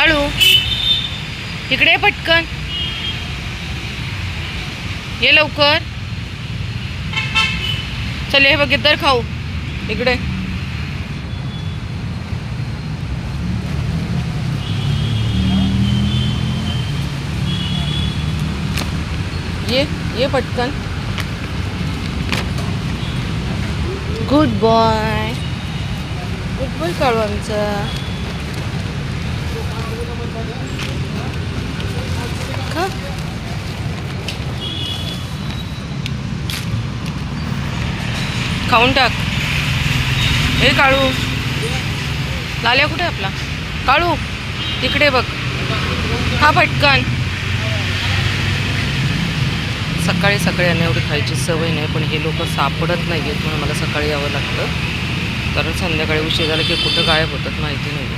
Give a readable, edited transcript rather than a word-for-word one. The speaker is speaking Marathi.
काळू इकडे ये पटकन, ये लवकर. चल हे बघ तर खाऊ इकडे. ये पटकन. गुड बॉय, गुड बॉय काढू आमचा. खा. खाऊन टाक. हे काळू, लाल्या कुठे आपला काळू? तिकडे बघ, खा पटकन. सकाळी सकाळी यांना एवढी खायची सवय नाही, पण हे लोक सापडत नाही आहेत म्हणून मला सकाळी यावं लागतं, कारण संध्याकाळी उशीर झाला की कुठं गायब होतात माहिती नाही.